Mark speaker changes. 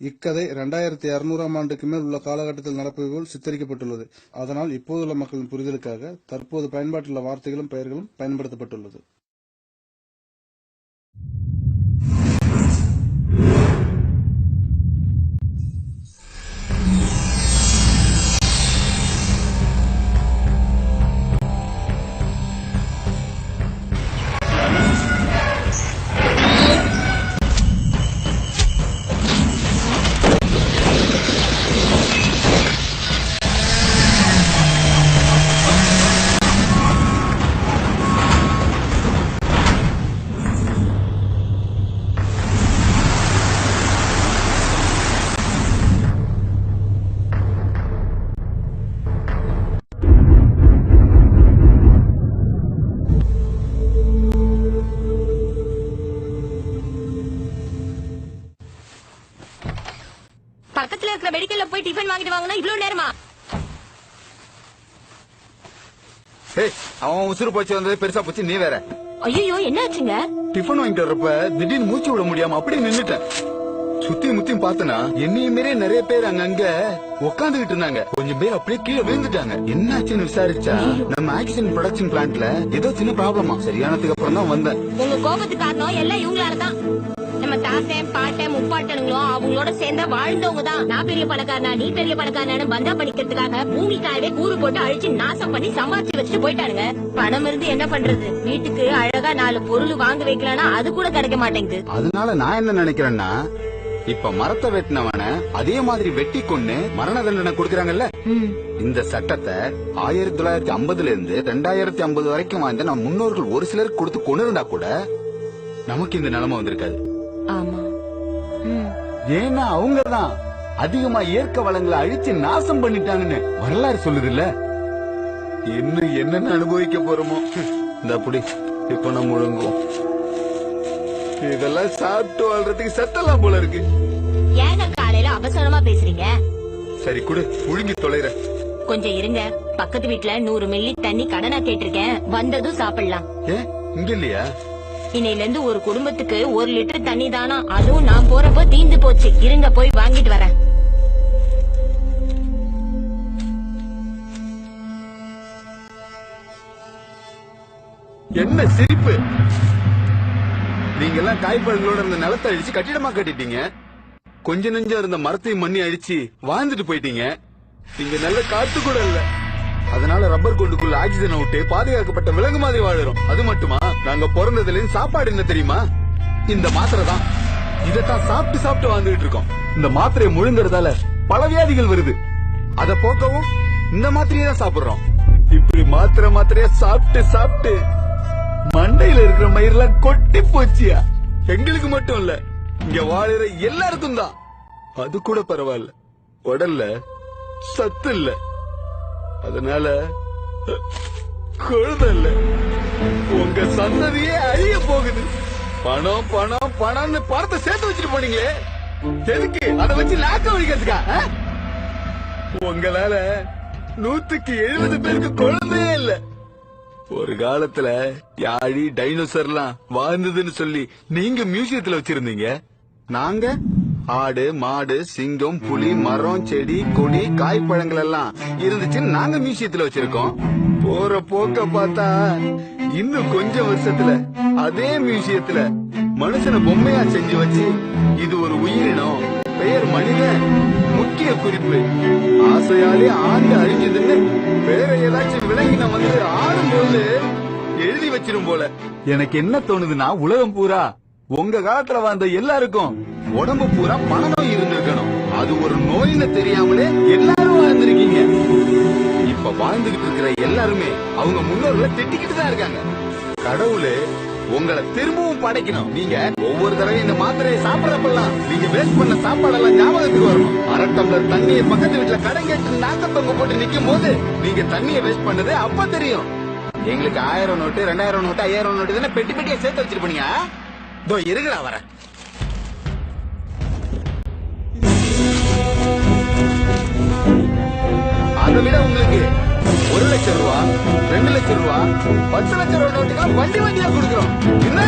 Speaker 1: இக்கதை 2600ஆம் ஆண்டுக்கு மேல் உள்ள காலகட்டத்தில் நடப்பது போல் சித்தரிக்கப்பட்டுள்ளது. அதனால் இப்போதுள்ள மக்களின் புரிதலுக்காக தற்போது பயன்பாட்டில் உள்ள வார்த்தைகளும் பெயர்களும் பயன்படுத்தப்பட்டுள்ளது.
Speaker 2: பக்கத்துல இருக்கிற மெடிக்கல்ல போய் டிஃபன் வாங்கிட்டு வாங்கினா இவ்வளவு நேரமா?
Speaker 3: அவன் உசுறு போச்சு வந்தது பெருசா போச்சு, நீ வேற.
Speaker 2: ஐயோ என்ன ஆச்சுங்க?
Speaker 3: டிஃபன் வாங்கிட்டு வர்றப்ப திடீர்னு மூச்சு விட முடியாம அப்படியே நின்னுட்டேன். சுத்தி முத்தியும் பார்த்தனா என்னைய மீறே நிறைய பேர் அங்கங்க உட்காந்துகிட்டு இருந்தாங்க. கொஞ்சம் பேர் அப்படியே கீழே விழுந்துட்டாங்க. என்னாச்சுன்னு விசாரிச்சா நம்ம ஆக்சிஜன் ப்ரொடக்ஷன் பிளான்ட்ல ஏதோ சின்ன ப்ராப்ளமா. சரியானதுக்கு அப்புறம் தான் வந்தேன்.
Speaker 2: உங்க கோபத்துக்கு காரணம் எல்லாம் இவங்களாலதான். நம்ம தாத்தன் பாட்டன் முப்பாட்டனுங்களும் அவங்களோட சேர்ந்த வாழ்ந்தவங்க தான். நான் பெரிய பணக்காரனா நீ பெரிய பணக்காரனு பந்தா பண்ணிக்கிறதுக்காக பூமிக்காயவே கூறு போட்டு அழிச்சு நாசம் பண்ணி சம்பாதிச்சு வச்சுட்டு போயிட்டானுங்க. பணம் இருந்து என்ன பண்றது? வீட்டுக்கு அழகா 4 பொருள் வாங்க வைக்கலன்னா அது கூட கிடைக்க மாட்டேங்குது.
Speaker 3: அதனால நான் என்ன நினைக்கிறேன்னா, இப்ப மரத்தை வெட்டினவன அதே மாதிரி வெட்டி கொண்டு மரண தண்டனை கொடுக்கறாங்கல்ல, இந்த சட்டத்தை 1950ல இருந்து 2050 வரைக்கும் வாழ்ந்த நம்ம முன்னோர்கள் ஒரு சிலருக்கு கொடுத்து கொண்டிருந்தா கூட நமக்கு இந்த நிலைமை வந்திருக்காது. ஏன்னா அவங்கதான் அதிகமா இயற்கை வளங்களை அழிச்சு நாசம் பண்ணிட்டாங்கன்னு வரலாறு சொல்லுது இல்ல. இன்னும் என்னென்ன அனுபவிக்க போறோமோ. இந்த அப்படி இப்ப நம்ம முழுங்குவோம். இதெல்லாம் சாப்பிட்டு வாழ்றதுக்கு சத்தெல்லாம் போல இருக்கு.
Speaker 2: ஏங்க காலையில அவசரமா பேசுறீங்க?
Speaker 3: சரி குடு, முழுங்கி தொலைற.
Speaker 2: கொஞ்சம் இருங்க, பக்கத்து வீட்டுல 100 மில்லி தண்ணி கடனா கேட்டிருக்கேன், வந்ததும் சாப்பிடலாம்.
Speaker 3: ஏன் இங்க இல்லையா?
Speaker 2: இன்னையில இருந்து ஒரு குடும்பத்துக்கு 1 லிட்டர் தண்ணி தானா, அதுவும் நான் போறப்போ தீந்து போச்சு. இருங்க போய் வாங்கிட்டு வரேன்.
Speaker 3: என்ன சிரிப்பு? நீங்க எல்லாம் காய்பழங்களோட இருந்த நிலத்தை அழிச்சு கட்டிடமா கட்டிட்டீங்க. கொஞ்ச நெஞ்சம் இருந்த மரத்தையும் மண்ணி அழிச்சு வாழ்ந்துட்டு போயிட்டீங்க. இங்க நல்ல காத்து கூட இல்ல. அதனால ரப்பர் கூண்டுக்குள்ள ஆக்சிஜன் விட்டு பாதுகாக்கப்பட்ட விலங்கு மாதிரி வாழறோம். அது மட்டுமா, நாங்க பிறந்ததுல சாப்பாடு என்ன தெரியுமா? இந்த மாத்திரை தான். இதத்தான் சாப்பிட்டு சாப்பிட்டு வாழ்ந்துட்டு இருக்கோம். இந்த மாத்திரையை முழுங்குறதால பல வியாதிகள் வருது. அத போக்கவும் இந்த மாத்திரையை தான் சாப்பிடுறோம். இப்படி மாத்திரையா சாப்பிட்டு சாப்பிட்டு மண்டையில இருக்கிற மயிரெல்லாம் கொட்டி போச்சியா. எங்களுக்கு மட்டும் இல்ல, இங்க வாழுற எல்லாருக்கும் தான். அது கூட பரவாயில்ல, உடல்ல சத்து இல்ல. அதனால குழந்தை இல்ல. உங்க சந்ததியே அழிய போகுது. பணம் பணம் பணம்னு பணத்தை சேர்த்து வச்சுட்டு போனீங்களே, எதுக்கு? அதை வச்சு லாக்க வலிக்கிறதுக்கா? உங்களால 100க்கு 70 பேருக்கு குழந்தையே இல்ல. ஒரு காலத்துல யாழி டைனோசர்லாம் வாழ்ந்ததுன்னு சொல்லி நீங்க மியூசியத்துல வச்சிருந்தீங்க. நாங்க ஆடு மாடு சிங்கம் புலி மரம் செடி கொடி காய்பழங்கள் எல்லாம் இருந்துச்சுன்னு நாங்க மியூசியத்துல வச்சிருக்கோம். போற போக்க பார்த்தா இன்னும் கொஞ்சம் வருஷத்துல அதே மியூசியத்துல மனுஷனை பொம்மையா செஞ்சு வச்சு இது ஒரு உயிரினம், பெயர் மனிதன், முக்கிய குறிப்பு, ஆசையாலே ஆண்டு அழிஞ்சதுன்னு வேற ஏதாச்சும் விலங்கினம் வந்து ஆடும்போது எழுதி வச்சிரும் போல. எனக்கு என்ன தோணுதுன்னா, உலகம் பூரா உங்க காலத்துல வாழ்ந்த எல்லாருக்கும் உடம்பு பூரா மனநோய் இருந்திருக்கணும். அது ஒரு நோயின்னு தெரியாமலே எல்லாரும் வாழ்ந்திருக்கீங்க. இப்ப வாழ்ந்துகிட்டு இருக்கிற எல்லாருமே அவங்க முன்னோர்களை திட்டிக்கிட்டு தான் இருக்காங்க. கடவுளே உங்களை திரும்பவும் படைக்கணும். நீங்க ஒவ்வொரு தடவையும் இந்த மாத்திரையை சாப்பிடறப்பெல்லாம் நீங்க வேஸ்ட் பண்ண சாப்பாடெல்லாம் ஞாபகத்துக்கு வரணும். 1/2 டம்ளர் தண்ணியை பக்கத்து வீட்டுல கடன் கேட்டு நாக்க தொங்க போட்டு நிக்கும் போது நீங்க தண்ணியை வேஸ்ட் பண்ணது அப்ப தெரியும். எங்களுக்கு 1000 நோட்டு 2000 நோட்டு 5000 நோட்டு தானே பெட்டி பெட்டியா சேர்த்து வச்சிட்டு போனீங்க. இதோ இருக்குடா வர. அதை விட உங்களுக்கு 1 லட்சம் ரூபா 2 லட்சம் ரூபா 10 லட்சம் ரூபா நோட்டுக்கெல்லாம் வண்டி வண்டியா கொடுக்குறோம். என்ன